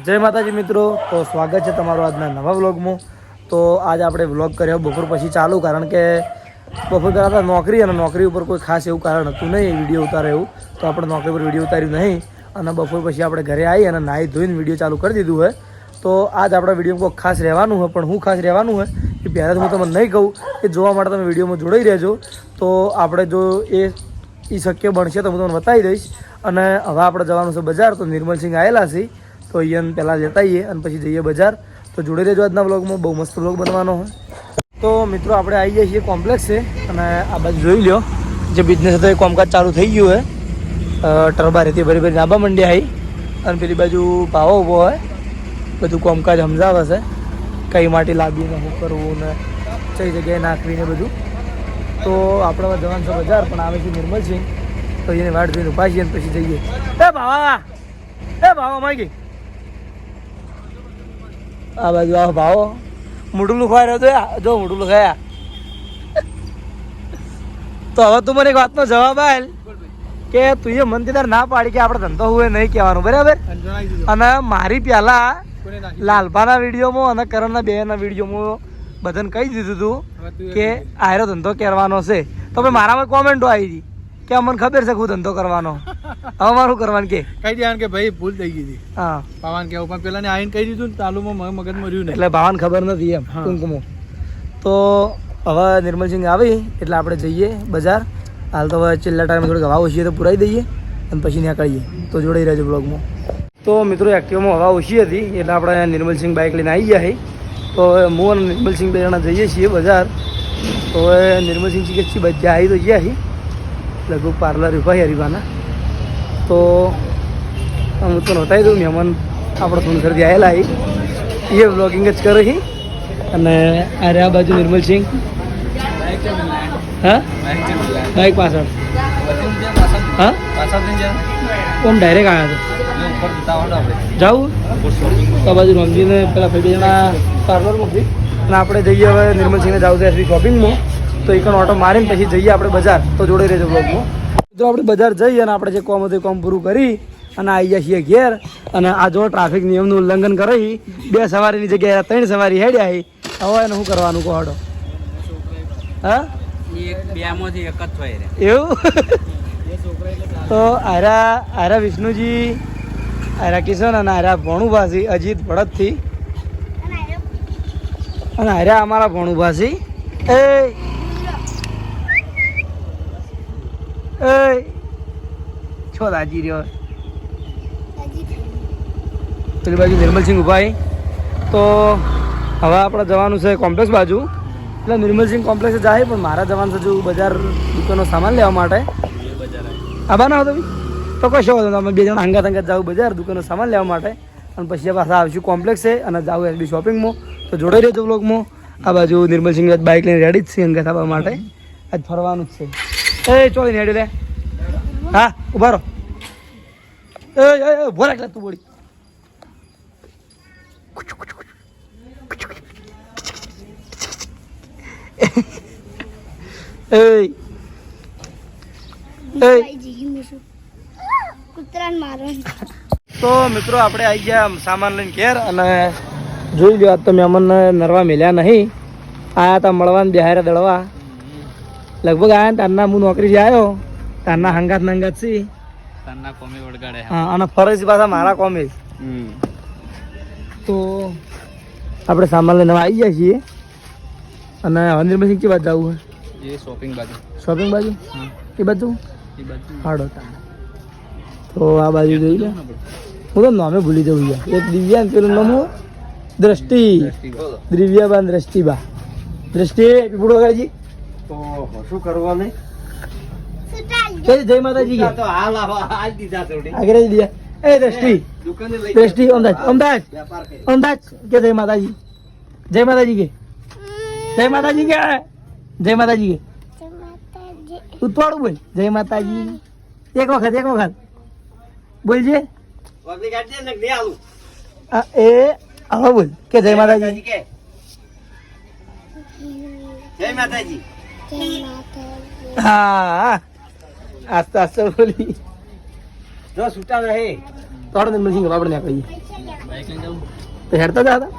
જય માતાજી મિત્રો, તો સ્વાગત છે તમારું આજના નવા વ્લોગમાં. તો આજ આપણે વ્લોગ કર્યો બપોર પછી ચાલુ, કારણ કે બપોર પહેલાં હતા નોકરી, અને નોકરી ઉપર કોઈ ખાસ એવું કારણ હતું નહીં વિડીયો ઉતારે એવું, તો આપણે નોકરી પર વિડીયો ઉતાર્યું નહીં. અને બપોર પછી આપણે ઘરે આવી અને નાહી ધોઈને વિડીયો ચાલુ કરી દીધું હોય. તો આજ આપણા વિડીયો કોઈ ખાસ રહેવાનું હોય, પણ હું ખાસ રહેવાનું હોય એ પહેલાં હું તમને નહીં કહું, એ જોવા માટે તમે વિડીયોમાં જોડાઈ રહેજો. તો આપણે જો એ શક્ય બનશે તો હું તમને બતાવી દઈશ. અને હવે આપણે જવાનું છે બજાર, તો નિર્મલસિંહ આવેલા છે, તો અહીંયા પહેલાં લેતા આવીએ અને પછી જઈએ બજાર. તો જોડે રહેજો આજના વ્લોગમાં, બહુ મસ્ત વ્લોગ બનવાનો હોય. તો મિત્રો આપણે આવી જઈએ છીએ કોમ્પ્લેક્સ છે, અને આ બાજુ જોઈ લો જે બિઝનેસ હતો એ કામકાજ ચાલુ થઈ ગયું હોય. ટરબા રેતી ભરી ભરી ડાબા મંડી આવી, અને પેલી બાજુ ભાવો ઊભો હોય, બધું કામકાજ સમજાવે છે, કઈ માટી લાવીને શું કરવું ને કઈ જગ્યાએ નાખવીને બધું. તો આપણે જવાનું છે બજાર, પણ આવે છે નિર્મલસિંહ, તો એને વાટ જોઈને ઉભા છીએ પછી જઈએ. એ ભાવા માગી આ બાજુ આવો ભાવો, મોઢું લુખવાય રહ્યો તો જો મોઢું લુખાયા. તો હવે તું મને એક વાતનો જવાબ આલ કે તું એ મન તાર ના પાડી કે આપણે ધંધો હોય નહીં કહેવાનું, બરાબર? અને મારી પહેલા લાલભાના વિડીયોમાં અને કરણના બેના વિડીયોમાં બધાને કહી દીધું હતું કે આયરો ધંધો કરવાનો છે. તો ભાઈ મારામાં કોમેન્ટો આવી હતી કે અમને ખબર છે હું ધંધો કરવાનો. હવે મારું કરવાનું કે કહી દે કે ભાઈ ભૂલ થઈ ગઈ હતી. હા, ભાવાન કેવું પણ પેલા ને આવીને કહી દીધું ને તાલુમાં મગજ મર્યું નહીં, એટલે ભાવાને ખબર નથી એમ ટૂંકમાં. તો હવે નિર્મલસિંહ આવી એટલે આપણે જઈએ બજાર. હાલ તો હવે છેલ્લા ટાઈમે થોડીક હવા ઓછી તો પુરાઈ દઈએ અને પછી નીકળીએ. તો જોડાઈ રહેજો બ્લોગમાં. તો મિત્રો એક્ટિવામાં હવા ઓછી હતી એટલે આપણે નિર્મલસિંહ બાઇક લઈને આવી ગયા. તો હું અને નિર્મલસિંહ બે જણા જઈએ છીએ બજાર. તો હવે નિર્મલસિંહ કે બજા આવી તો ગયા છીએ લગભગ પાર્લર ઉભા હરીબાના. તો હું તો નહોતા દઉં, મહેમાન આપણે સુનસરથી આવેલા એ બ્લોગિંગ જ કરે છે. અને અરે આ બાજુ નિર્મલસિંહ હા બાઇક પાછળ હા કોમ ડાયરેક્ટ આવ્યા હતા જાઉં. તો આ બાજુ રમજીને પેલા ભાઈ બે જણા પાર્લર મૂકી અને આપણે જઈએ હવે નિર્મલસિંહને જાવું છે એસબી શોપિંગમાં. તો એક ઓટો મારીને પછી જઈએ આપણે બજાર. તો જોડે રહેજો બ્લોગમાં. જો આપણે બજાર જઈએ અને આપણે જે કોમ હતું કોમ પૂરું કરી અને આવી જાય છીએ ઘેર. અને આ જો ટ્રાફિક નિયમનું ઉલ્લંઘન કરી 2 સવારીની જગ્યાએ 3 સવારી હેડ્યા. હવે એને શું કરવાનું કહો હડો? હા એવું તો આરા વિષ્ણુજી, આરા કિશન અને આરા ભણુભાસી અજીત ભડતથી, અને આર્યા અમારા ભણુભાસી એ છો દાજી રહ્યો. પેલી બાજુ નિર્મલસિંહ ઉભા. તો હવે આપણે જવાનું છે કોમ્પ્લેક્સ બાજુ. એટલે નિર્મલસિંહ કોમ્પ્લેક્સ જાય, પણ મારા જવાનું છે જો બજાર દુકાનનો સામાન લેવા માટે. આબા ના હતો તો કશો હતો, અમે બે જણા હંગાત જાવ બજાર દુકાનનો સામાન લેવા માટે. અને પછી પાછા આવીશું કોમ્પ્લેક્સ છે અને જાઉં એસબી શોપિંગમાં. તો જોડાઈ રહેજો બ્લોગમાં. આ બાજુ નિર્મલસિંહ બાઇક લઈને રેડી જ છે હંગાત આવવા માટે. આજ ફરવાનું જ છે. એ ચોવીને હેડી લે. હા ઉભા રહો. ઉભો રાખ તું બોડી. તો મિત્રો આપણે આવી ગયા સામાન લઈને ઘેર. અને જોઈ લો આજ તો મહેમાનને નરવા મેલ્યા નહીં. આયા હતા મળવાને બિહારે દળવા. લગભગ આયા ને તારના હું નોકરીથી આવ્યો તારના હંગાત નંગાત છે. હા, અને ફરજ પાછા મારા કોમે. તો આપણે સામાન લઈને આવી ગયા છીએ. અને નિર્મલસિંહ કે બાજુ જવું હોય? શોપિંગ બાજુ એ બાજુ હાડો. તો આ બાજુ જોઈ લે. હું તો નામે ભૂલી જવું યાર. એક દિવ્યા ને પેલું નામ દ્રષ્ટિ, દિવ્યાબા દ્રષ્ટિબા. દ્રષ્ટિ પીપળો ગાજી. તો શું કરવાનું? જય માતાજી કે આગળ દીધા. એ દ્રષ્ટિ દ્રષ્ટિ અમદાવાદ કે જય માતાજી. જય માતાજી કે જય માતાજી કે જય માતાજી કે તું થોડું બોલ. જય માતાજી એક વખત બોલજે. એ હવે બોલ કે જય માતાજી. જય માતાજી. હા આસ્તે આસ્તે બોલી જો છૂટા રહે તો આપણે નિર્મલસિંહ આપણે ત્યાં કહીએ. બાઇક લઈને જવું તો હેડતા જ હતા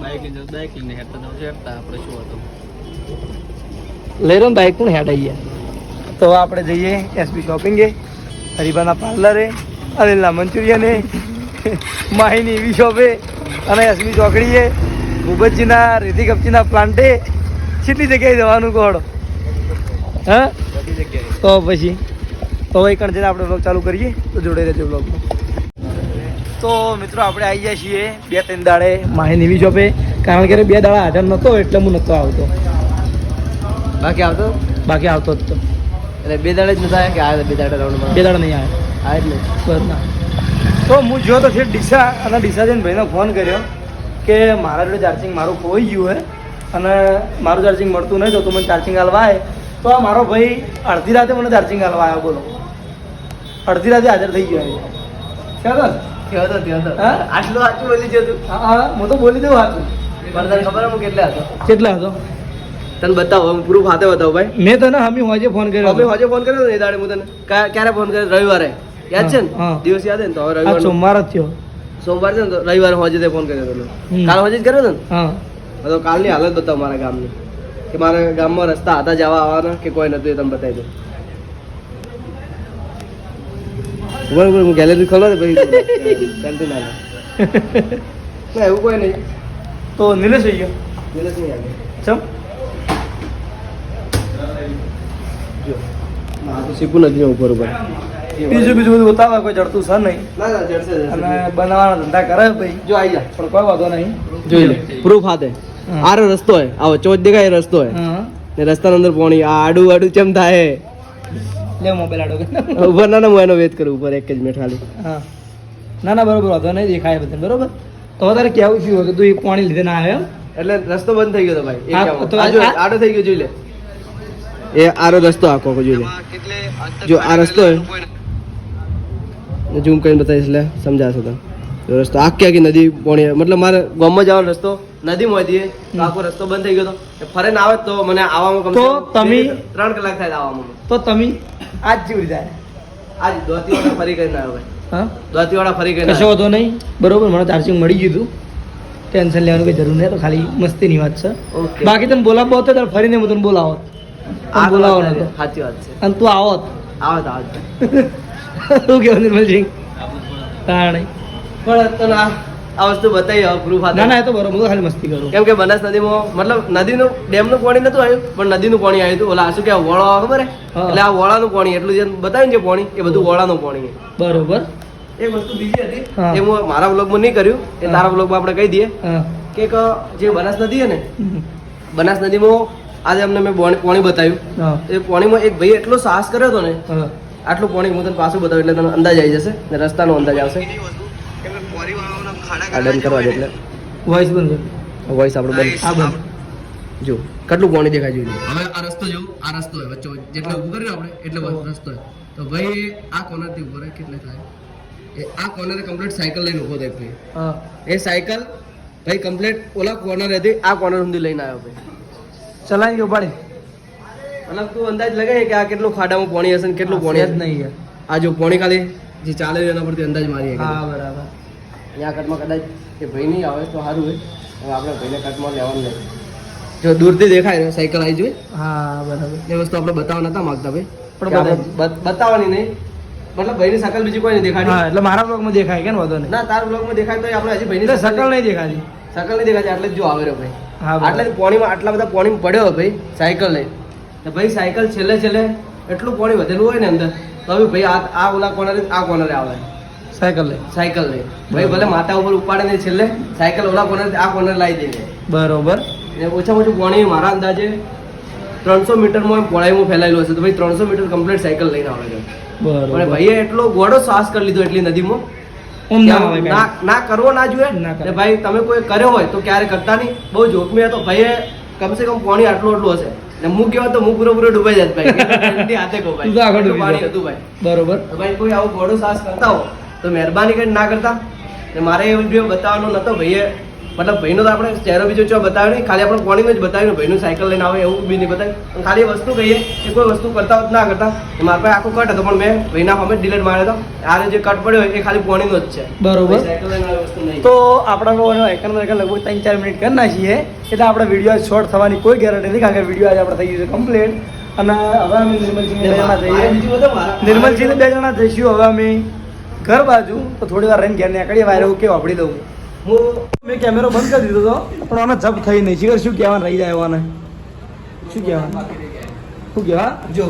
બાઇક લઈને જવું બાઇક લઈને હેરતા જવું હેરતા આપણે શું હતું લઈ રહ્યો ને બાઇક પણ હેડ આવીએ તો આપણે જઈએ એસપી શોપિંગે હરિભાના પાર્લરે અનિલના મંચુરિયને માહીની એવી શોપે અને એસપી ચોકડીએ ભૂપતજીના રેતી કપચીના પ્લાન્ટે કેટલી જગ્યાએ જવાનું કોડો હા બધી જગ્યાએ તો પછી તો એ કણ જઈને આપણે બ્લોગ ચાલુ કરીએ તો જોડે રહેજો બ્લોગમાં તો મિત્રો આપણે આવી ગયા છીએ 2-3 દાડે માહીની એવી શોપે કારણ કે 2 દાડા હાજર નહોતો એટલે હું નહોતો આવતો બાકી આવતો બાકી આવતો જ તો એટલે 2 દાડે જ નતા કે આ 2 દાડે રાઉન્ડમાં 2 દાડા નહીં આવ્યા આ જ નહીં બસ ના તો હું જો તો છે ડીસા અને ડીસા જઈને ભાઈને ફોન કર્યો કે મારા જોડે ચાર્જિંગ મારું ખોઈ ગયું હે અને મારું ચાર્જિંગ મળતું નહીં તો તું મને ચાર્જિંગ હાલવા આવે તો આ મારો ભાઈ અડધી રાતે મને ચાર્જિંગ હાલવા આવ્યો બોલો અડધી રાતે હાજર થઈ ગયો ખ્યાલ હા? આટલું સાચું બોલી જતું હા હા હું તો બોલી દઉં હાથું પણ તને ખબર હું કેટલા હતો કેટલા હતો તને બતાવો હું પ્રૂફ હાથે બતાવો ભાઈ મેં તને હમી હોજે ફોન કર્યો અમે હોજે ફોન કર્યો ને એ દાડે હું તને ક્યારે ફોન કર્યો રવિવારે યાદ છે ને હા. દિવસ યાદ છે ને તો હવે આ રવિવાર સોમવાર જ થયો સોમવાર છે ને તો રવિવારે હોજે તે ફોન કર્યો તને હમ. કાલ હોજે જ કર્યો ને હા તો કાલની હાલત બતાવો મારા ગામની કે મારા ગામમાં રસ્તા હતા જવા આવવાના કે કોઈ નતું એ તમે બતાવી દો બરોબર હું ગેલેરી ખોલો ને ભાઈ ચાલતી ના લે. ના એવું કોઈ નહીં તો નિલેશ થઈ ગયો દિવસ નહીં આવે ચમ જો હા તો શીખું નથી ઉપર ઉપર બીજું બધું બતાવે કોઈ જડતું છે નહીં ના ના જડશે અને બનાવવાના ધંધા કરે ભાઈ જો આવી જા પણ કોઈ વાંધો નહીં જોઈ લે પ્રૂફ હાથે હા. આરો રસ્તો હે આવો ચોચ દેખાય એ રસ્તો હે હા ને રસ્તાની અંદર પોણી આ આડું આડું ચમ થાય લે મોબાઈલ આડો કે ઉપર ના હું એનો વેત કરું ઉપર એક જ મિનિટ ખાલી હા ના ના બરોબર વાંધો નહીં દેખાય બધા બરોબર તો તારે કેવું શું કે તું એ પાણી લીધે ના આવ્યો એટલે રસ્તો બંધ થઈ ગયો તો ભાઈ હા, તો આ જો આ- આડો થઈ ગયો જોઈ લે એ આરો રસ્તો આખો જોઈ લે જો આ રસ્તો હે ઝૂમ કરીને બતાવીશ એટલે સમજાશે તને એ રસ્તો આખી આખી નદી પોણી મતલબ મારે ગામમાં જવાનો રસ્તો નદીમાં હતી તો આખો રસ્તો બંધ થઈ ગયો હતો ફરે ના આવે તો મને આવવામાં કમ તો તમે- 3 કલાક થાય આવવામાં તો તમે આજ જેવી રીતે આજ દોતીવાળા ફરી કરીને આવ્યો ભાઈ હા દોતીવાળા ફરી કરીને કશો વાંધો નહીં બરોબર મને ચાર્જિંગ મળી ગયું હતું ટેન્શન લેવાનું કોઈ જરૂર નહીં તો ખાલી મસ્તીની વાત છે ઓકે બાકી તમે બોલાવો તો ત્યારે ફરીને હું તને બોલાવો આ તમે બોલાવો નતો સાચી વાત છે અને તું આવત આવત આવત શું કહેવું નિર્મલસિંહ તાણે પણ તને આ વસ્તુ બતાવી હવે પ્રૂફ ના ના એ તો બરોબર હું તો ખાલી મસ્તી કરું કેમ કે બનાસ નદીમાં મતલબ નદીનું ડેમનું પાણી નતું આવ્યું પણ નદીનું પાણી આવ્યું હતું ઓલા શું કે વળો આવે ખબર હે હા. એટલે આ વળાનું પાણી એટલું જે બતાવ્યું ને જે પાણી એ બધું વળાનું પાણી છે. બરોબર એક વસ્તુ બીજી હતી હા. એ હું મારા બ્લોગમાં નહીં કર્યું એ હા. તારા બ્લોગમાં આપણે કહી દઈએ હા કે એક જે બનાસ નદી છે ને હમ. બનાસ નદીમાં આજે અમને મેં પાણી બતાવ્યું હા એ પાણીમાં એક ભાઈ એટલો સાહસ કર્યો હતો ને હા આટલું પાણી હું તને પાછું બતાવ્યું એટલે તને અંદાજ આવી જશે ને રસ્તાનો અંદાજ આવશે આ ડન કરવા દે એટલે વોઇસ બંધ કર. વોઇસ આપણું બંધ આ બંધ જો કેટલું પાણી દેખાય જોઈએ હવે આ રસ્તો જો આ રસ્તો હોય વચ્ચે જેટલો ઉભો કર્યો આપણે એટલે રસ્તો હોય તો ભાઈ આ કોર્નર થી ઉભો રહે કેટલે થાય એ આ કોર્નરે કમ્પ્લીટ સાયકલ લઈને ઉભો થાય ભાઈ હા એ સાયકલ ભાઈ કમ્પ્લીટ ઓલા કોર્નર હતી આ કોર્નર સુધી લઈને આવ્યો ભાઈ ચલાવી ગયો પાડી મતલબ તું અંદાજ લગાય કે આ કેટલું ખાડામાં પાણી હશે ને કેટલું પાણી જ હશે નહીં યાર આ જો પાણી ખાલી જે ચાલે છે એના પરથી અંદાજ મારી હા બરાબર અહીંયા કટમાં કદાચ એ ભાઈ નહીં આવે તો સારું હોય હવે આપણે ભાઈને કટમાં લેવાનું નહીં જો દૂરથી દેખાય ને સાયકલ આવી જોઈએ હા બરાબર એ વસ્તુ આપણે બતાવવા નતા માંગતા ભાઈ પણ કે આપણે બતાવવાની નહીં મતલબ ભાઈની શકલ બીજી કોઈ નહીં દેખાડી હા એટલે મારા બ્લોગમાં દેખાય કે ને વાંધો નહીં ના તાર બ્લોગમાં દેખાય તો આપણે હજી ભાઈની એટલે શકલ નહીં દેખાતી શકલ નહીં દેખાતી એટલે જ જો આવે રહ્યો ભાઈ હા બરાબર. આટલે જ પાણીમાં આટલા બધા પાણીમાં પડ્યો ભાઈ સાયકલ લઈ તો ભાઈ સાયકલ છેલ્લે છેલ્લે એટલું પાણી વધેલું હોય ને અંદર તો હવે ભાઈ આ ઓલા કોર્નરે આ કોર્નરે આવે સાયકલ લઈ સાયકલ લઈ ભાઈ ભલે માથા ઉપર ઉપાડે ને છેલ્લે સાયકલ ઓલા કોર્નર આ કોર્નર લાવી દે બરોબર ને ઓછામાં ઓછું પાણી મારા અંદાજે 300 મીટરમાં પહોળાઈમાં ફેલાયેલું હશે તો ભાઈ 300 મીટર કમ્પ્લીટ સાયકલ લઈને આવે છે અને બરોબર ભાઈએ એટલો ગોળો શ્વાસ કરી લીધો એટલી નદીમાં ઓમ કે ના આમ આવે ના ના કરવો ના જોઈએ ના કરે. ને ભાઈ તમે કોઈ કર્યો હોય તો ક્યારે કરતા નહીં બહુ જોખમી હતો ભાઈએ કમસે કમ પાણી આટલું આટલું હશે ને હું કહેવાય તો હું પૂરો ડૂબાઈ જાત ભાઈ એટલી હાથે કહું ભાઈ તું તો આગળ એટલું ડૂબી પાણી જાત. હતું ભાઈ બરોબર તો ભાઈ કોઈ આવો ગોળો શ્વાસ કરતા હો તો મહેરબાની કરીને ના કરતા ને મારે એ વિડીયો બતાવવાનો નતો ભાઈએ મતલબ ભાઈનો તો આપણે ચહેરો બીજો ચો બતાવ્યો નહીં, ખાલી આપણે પોણીનો જ બતાવ્યું. ભાઈનું સાયકલ લઈને આવે એવું બી નહીં બતાવ્યું. પણ ખાલી એ વસ્તુ કહીએ કે કોઈ વસ્તુ કરતા હોત ના કરતા. મારા પાસે આખો કટ હતો પણ મેં ભાઈના ફોર્મે ડિલીટ માર્યો હતો. આ જે કટ પડ્યો એ ખાલી પોણીનો જ છે. બરોબર. સાયકલ લઈને આવે વસ્તુ નહીં. તો આપણે લગભગ 3-4 મિનિટ કરી નાખીએ એટલે આપણે વિડીયો શોર્ટ થવાની કોઈ ગેરંટી નહીં, કારણ કે વિડીયો આજે આપણે થઈ ગયું છે કમ્પ્લીટ. અને હવે અમે નિર્મલસિંહ 2 જણા જઈએ. નિર્મલસિંહ 2 જણા જઈશું હવે અમે ઘર બાજુ. તો થોડી વાર રહીને ઘેર નીકળીએ, વાયર કે વાપરી દઉં. મેં કેમેરો બંધ કરી દીધો હતો પણ આને જપ થઈ નહીં. શિખર શું કહેવાનું રહી જાય આને? શું કહેવાનું? શું કહેવા? જો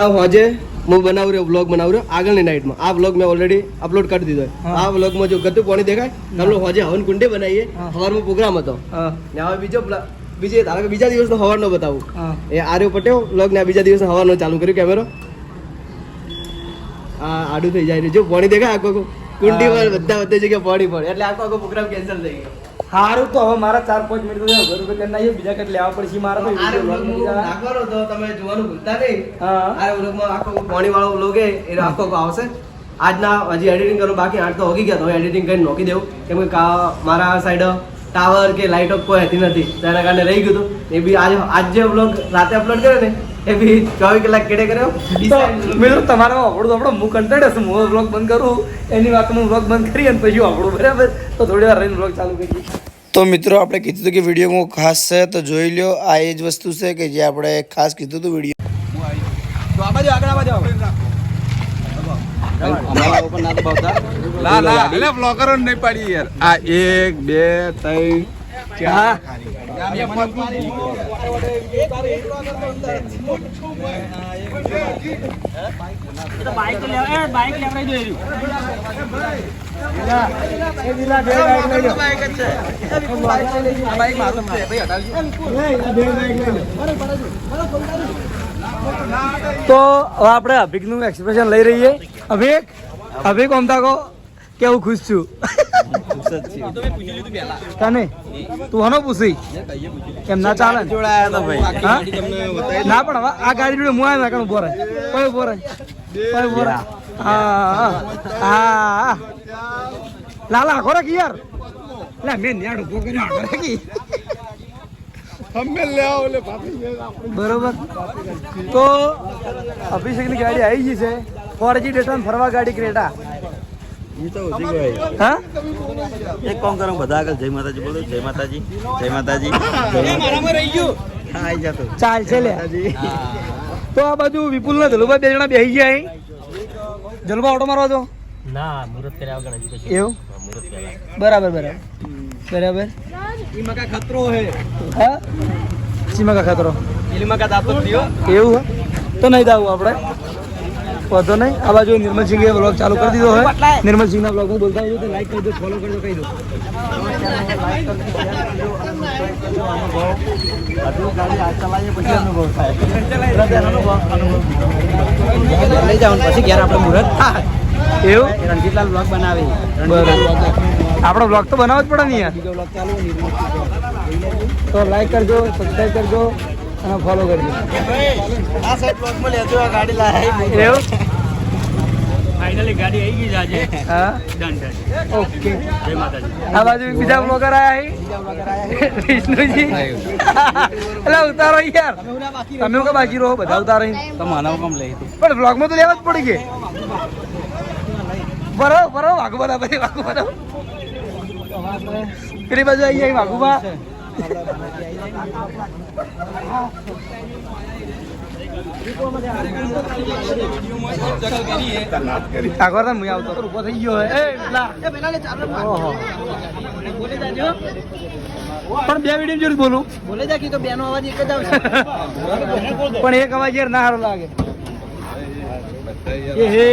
આ હોજે હું બનાવી રહ્યો વ્લોગ બનાવી રહ્યો આગળની નાઇટમાં. આ વ્લોગ મેં ઓલરેડી અપલોડ કરી દીધો. આ વ્લોગમાં જો ગતું પાણી દેખાય આપણે હોજે હવન કુંડે બનાવીએ. સવારમાં પ્રોગ્રામ હતો ને હવે ધારો કે બીજા દિવસનો સવારનો બતાવું. એ આર્યો પટ્યો વ્લોગ ને આ બીજા દિવસનો સવારનો ચાલુ કર્યું કેમેરો. આ આડું થઈ જાય જો પાણી દેખાય આખો કુંડી પર બધા જગ્યાએ પાણી પડે એટલે આખો પ્રોગ્રામ કેન્સલ થઈ ગયો. સારું તો હવે મારા 4-5 મિનિટ ઘર ઉપર કરી નાખીએ, બીજા કંઈક લેવા પડશે મારે. નાખવાનો તો તમે જોવાનું ભૂલતા નહીં. આ વ્લોગમાં આખો પાણી વાળો વ્લોગ એ આખો આવશે. આજના હજી એડિટિંગ કરવાનું બાકી, 8 તો હોગી ગયા તો એડિટિંગ કરીને નોખી દેવું. કેમ કે મારા સાઈડ ટાવર કે લાઇટો કોઈ હતી નથી, તેના કારણે રહી ગયું હતું. એ બી આજ જે વ્લોગ રાતે અપલોડ કર્યો ને એ બી 24 કલાક કેડે કર્યો. મિત્રો તમારે આપણું તો હું કંટાળે છું, હું વ્લોગ બંધ કરું એની વાત હું વ્લોગ બંધ કરી અને પછી આપણું બરાબર. તો થોડી વાર રહીને વ્લોગ ચાલુ કરીએ. તો મિત્રો આપણે કીધું હતું કે વિડીયો ખાસ છે તો જોઈ લો. આ એ જ વસ્તુ છે કે જે આપણે ખાસ કીધું હતું વિડીયો. બ્લોકરો નહીં પાડી યાર. આ 1 2 3 તો હવે આપણે અભિકનું એક્સપ્રેશન લઈ રહીએ. અભિક ઓમતા કહો કેવું ખુશ છું? તને તું હનો પૂછી કેમ ના ચાલે? ના પણ હવે આ ગાડી જોડે હું આવ્યો ઉભો રહે. કોઈ ઉભો રહે? કોઈ ઉભો રહે? હા લાલા આખો રાખી યાર. લે મેં ન્યાડ ઉભો કર્યો આખો રાખી. બરોબર. તો અભિષેકની ગાડી આવી ગઈ છે. 4G ડેટા ફરવા ગાડી ક્રેટા. હા એક કામ કરો બધા આગળ જય માતાજી બોલો. જય માતાજી, જય માતાજી. ચાલ છે લે. તો આ બાજુ વિપુલ ને ધલુભાઈ 2 જણા બેસી ગયા. જલુભા ઓટો મારવા દો. ના મુહૂર્ત કર્યા વગર હજી કશું. એવું બરાબર બરાબર બરાબર. ઈમાં ખતરો હે. હા સીમા કા ખતરો ઈમાં કા દાતો દિયો એવું હે તો નહીં દાવું આપણે વાંધો નહીં. આ બાજુ નિર્મલસિંહે વ્લોગ ચાલુ કરી દીધો હોય. નિર્મલસિંહના વ્લોગ હું બોલતા હોઉં તો લાઈક કરી દો, ફોલો કરજો, કહી દો. લઈ જાવ પછી ઘેર આપણે મુહૂર્ત થાય. એવું રણજીતલાલ બ્લોગ બનાવે. આપણો બ્લોગ તો બનાવવો જ પડે ને યાર. તો લાઈક કરજો, સબસ્ક્રાઈબ કરજો અને ફોલો કરજો. આ સાઈડ બ્લોગમાં લેજો આ ગાડી લાવી. એવું ફાઇનલી ગાડી આવી ગઈ છે આજે. હા ડન છે. ઓકે. જય માતાજી. આ બાજુ બીજા બ્લોગર આયા વિષ્ણુજી. એટલે ઉતારો યાર. તમે કે બાકી રહો બધા ઉતારો. તો માનવ કામ લઈ પણ બ્લોગમાં તો લેવા જ પડી ગઈ. બરો વાઘુબા પછી વાઘુબા પેલી બાજુ આવી જાય વાઘુબા. આગળ હું આવતો ઉભો થઈ ગયો પણ 2 વિડીયો જરૂર બોલું. બોલે જા તો બેનો અવાજ એક જ આવશે. પણ એક અવાજ યાર ના સારો લાગે. એ હે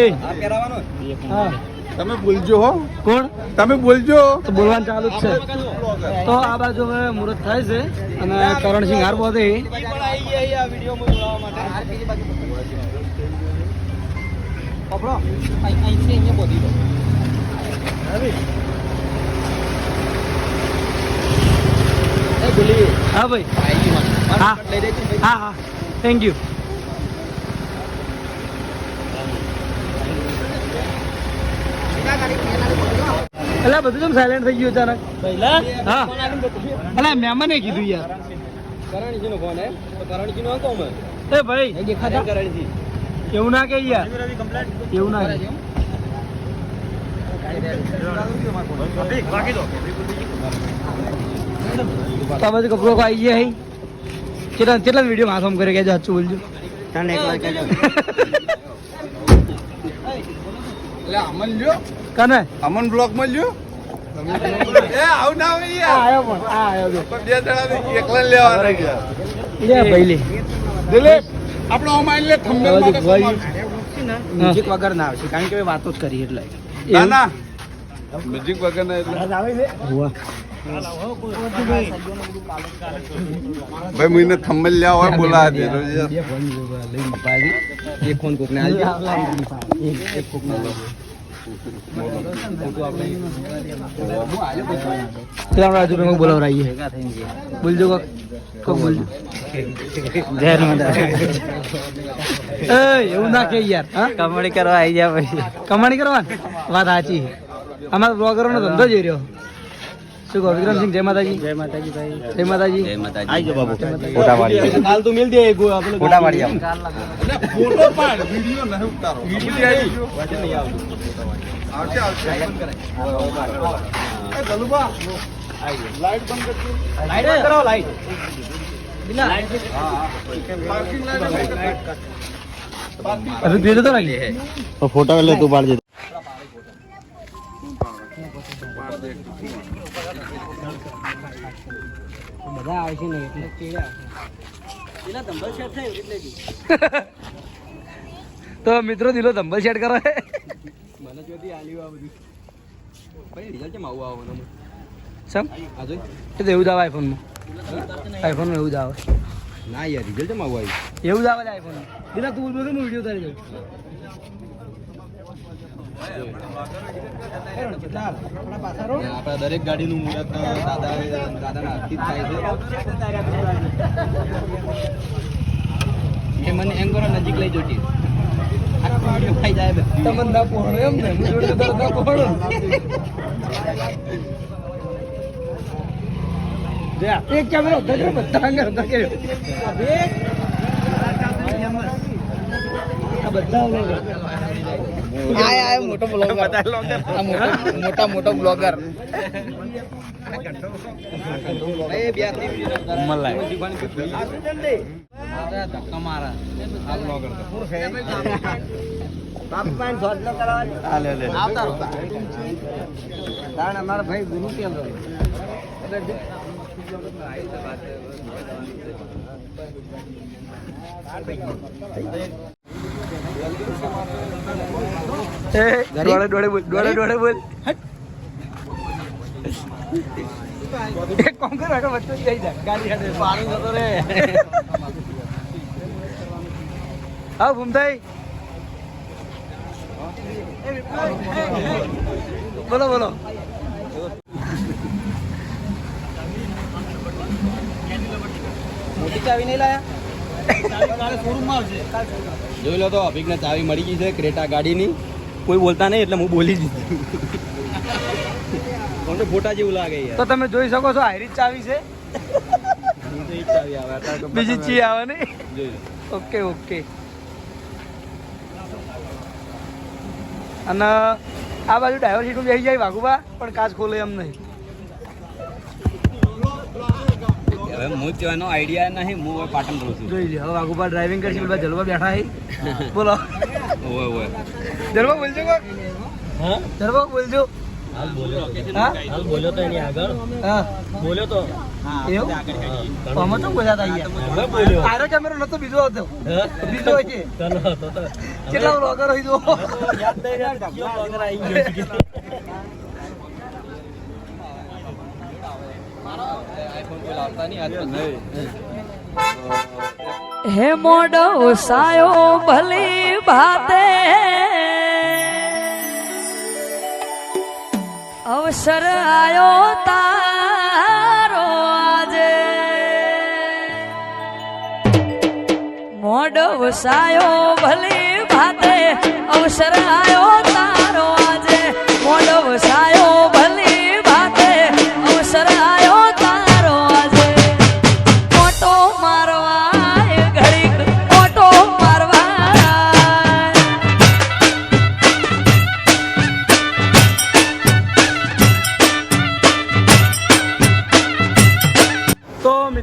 હા તમે બોલજો હો. કોણ? તમે બોલજો. તો બોલવાનું ચાલુ જ છે. તો આ બાજુ હવે મુહૂર્ત થાય છે અને કરણસિંહ હાર બોધે હા ભાઈ હા હા હા થેન્ક યુ. એટલે બધું કેમ સાયલેન્ટ થઈ ગયું અચાનક પહેલા હા અલા મહેમાને કીધું યાર કરણજીનો ફોન હે તો કરણજીનો હતો મે એ ભાઈ દેખાતા કરણજી એવું ના કે યાર એવું ના કે તો આ બધું કપડો આવી ગયા હઈ કેટલા વિડીયો માથામ કરે કે સાચું બોલજો તને એક વાર કહેજો એટલે અમન લ્યો કને અમન બ્લોક માં લ્યો એ આવ ના આવે આ યાર આવ્યો પણ આ આવ્યો જો. પણ બે જણા એકલા લેવાના ગયા લે ભાઈ લે દિલેશ આપણો ઓમાઈન લે થંબનેલ માટે ભાઈ. મ્યુઝિક વગર ના આવશે કારણ કે મેં વાતો જ કરી એટલે ના ના મ્યુઝિક વગર ના એટલે વાહ. ભાઈ મને થંબનેલ લેવા હોય બોલા દે એક ફોન કોકને આલજો પેલા રાજુ ભાઈ બોલાવરાઈએ બોલજો કોક બોલજો એ એવું ના કે યાર હા કમાણી કરવા આવી ગયા પછી કમાણી કરવાની વાત સાચી અમારા બ્લોગરોનો ધંધો જ એ રહ્યો શું કહો વિક્રમસિંહ જય માતાજી જય માતાજી ભાઈ જય માતાજી જય માતાજી આવી જાઓ બાબુ ફોટા પાડી કાલ તો મિલ દે ફોટા પાડી આવો ફોટો પાડ વિડિયો નહીં ઉતારો આવશે આવશે એ દલુબા લાઈટ બંધ કરજો લાઈટ બંધ કરાવો લાઈટ પાર્કિંગ લાઈટ અભી ભેજો તો લાગી ફોટા એટલે તું પાડજે બધા આવશે ને એટલે તો મિત્રો દિલો ધંબલ સેટ કરો મને જોતી આલ્યું આ બધું ભાઈ રિઝલ્ટ કેમ આવું આવવાનું સમ એ તો એવું જ આવે આઈફોનમાં આઈફોનમાં એવું જ આવે ના યાર રિઝલ્ટ કેમ આવું આવ્યું એવું જ આવે છે આઈફોનમાં દિલા તું બોલ હું વિડીયો તારી જાઉં આપણા દરેક ગાડીનું મુહૂર્ત દાદાના હાથથી જ થાય છે એ મને એમ કરો નજીક લઈ જોતી ખાઈ જાય તમને ના પહોળો એમ ને હું જોડે તો ના પહોળો એક કેમેરો બધા અંગે બધા કે આ બધા આ મોટો બ્લોગર મોટો બ્લોગર ધક્કા મારા આ બ્લોગર અમારા ભાઈ ગુરુ કેમ ડોળે બોલ એક કોમ કર આગળ વચ્ચે જઈ જાય ગાડી હાડે પાણી જતો રે હા ભૂમતાઈ બોલો મોટી ચાવી નહીં લાયા જોઈ લો તો અભિકને ચાવી મળી ગઈ છે ક્રેટા ગાડીની કોઈ બોલતા નહીં એટલે હું બોલી દીધી તમને ફોટા જેવું લાગે યાર તો તમે જોઈ શકો છો હારી ચાવી છે ચાવી આવે બીજી ચી આવે ને જોઈ લો ઓકે અને આ બાજુ ડ્રાઈવર સીટ બેસી જાય વાઘુબા પણ કાચ ખોલે એમ નહીં હવે હું ત્યાંનો આઈડિયા નહીં હું પાટણ રહું છું જોઈ લે હવે વાઘુબા ડ્રાઇવિંગ કરશે બધા જલવા બેઠા હે બોલો ઓય જલવા બોલજો કોક હા જલવા બોલજો હાલ બોલ્યો હા હાલ બોલ્યો તો એની આગળ હા બોલ્યો તો એવું અમે તો બોલ્યા હતા હવે બોલ્યો આરો કેમેરો નતો બીજો હતો હા? બીજો હોય છે તને હતો તો કેટલા વ્લોગર હોય તો યાદ નહીં રહ્યા ઢગલા વગર આવી ગયો છે કે આઈફોન કોઈ લાવતા નહીં આજ નહીં હે મોડો સાયો ભલી ભાતે અવસર આયો તારો આજે મોડો સાયો ભલી ભાતે અવસર આયો તારો આજે મોડો સાયો ભલી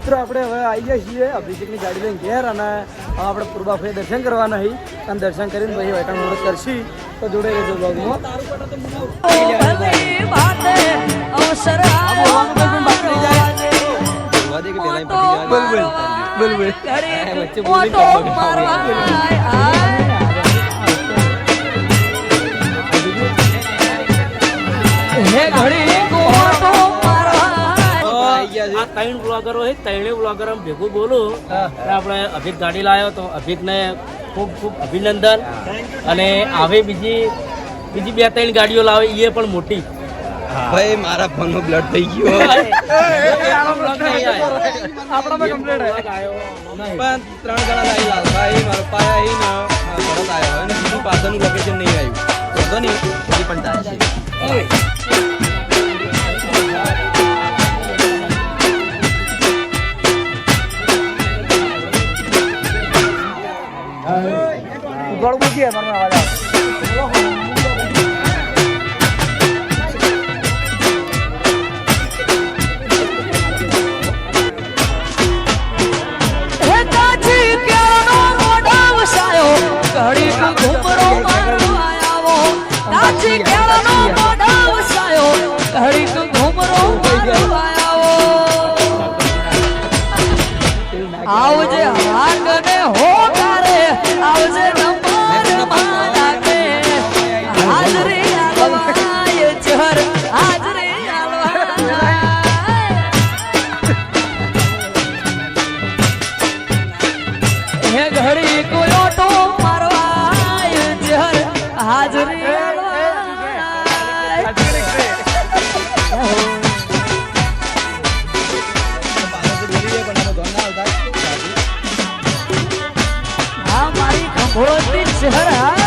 મિત્રો આપણે હવે આવી ગયા છીએ અભિષેકની ગાડી લઈને ઘેર અને હવે આપણે પૂર્વાફળે દર્શન કરવાના હી અને દર્શન કરીને પછી વૈઠાણ મુહૂર્ત કરશી તો જોડે રહેજો બ્લોગમાં ભલી ભાતે અવસર આયો તારો આજે મોટો મારવા હે ઘડી મોટો મારવા આ ત્રણ બ્લોગરો છે, ત્રણે બ્લોગરો ભેગું બોલું એટલે આપણે અભિક ગાડી લાવ્યો તો અભિકને ખૂબ ખૂબ અભિનંદન. અને આવે બીજી બે ત્રણ ગાડીઓ લાવે એ પણ મોટી. ભાઈ મારા ફોન નો બ્લડ થઈ ગયો આપણામાં કમ્પ્લીટ હે પણ 3 ગણા લાવી લાલભાઈ મારો પાયા હી ને ભરત આવ્યો અને બીજું પાછળનું લોકેશન નહીં આવ્યું તો નહીં એ પણ થાય છે. ગોળ મૂકીએ મને અવાજ આવે હે કાચી ક્યાંનો મોઢા વસાયો ઘડી ઘુમરો મારવા આવો કાચી ક્યાંનો મોઢા વસાયો ઘડી ઘુમરો મારવા આવો આવજે હાગને હોકારે આવજે નંબર માનાકે હાજરી આલવાય ચહર હાજરી આલવાય હે ઘડી કોયોટો મારવાય ચહર હાજરી આલવાય હા મારી ખંભોળતી ચહર હા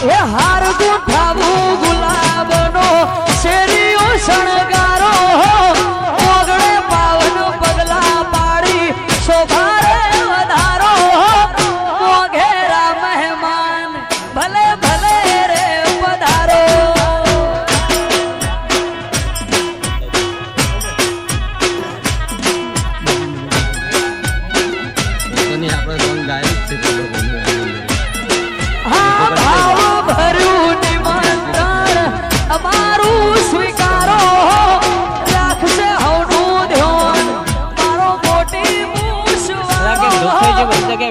એ હાર ગુઠાવું ગુલાબનો શેરીઓ શણગારો ઓગણે પાવન પગલા પાડી શોભારે વધારો મોઘેરા મહેમાન ભલે ભલે રે પધારો હા ભાવ ભર્યું નિમંત્રણ અમારું સ્વીકારો રાખશે હવનું ધ્યાન મારો મોટી મૂછવાળો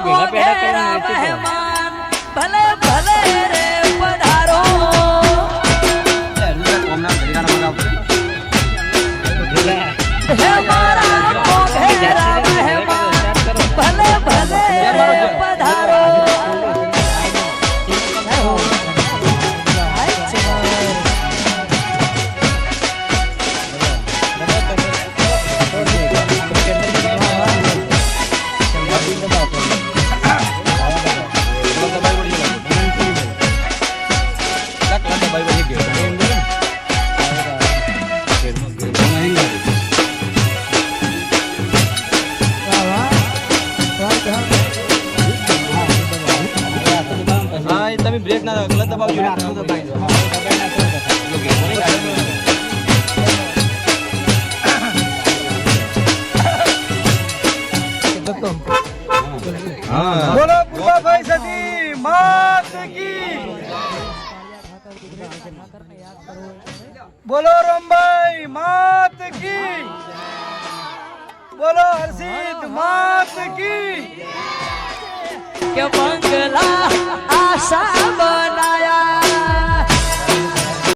મોઘેરા મહેમાન ભલે ભલે રે પધારો હે મારા મોઘેરા મહેમાન ભલે ભલે રે પધારો હા તમે બ્રેક ના ગલત દબાવજો બોલો પૂર્વાભાઈ સતી માત કી બોલો રમભાઈ માત કી બોલો હર્ષિત માત કી કે બંગલા આશા બનાયા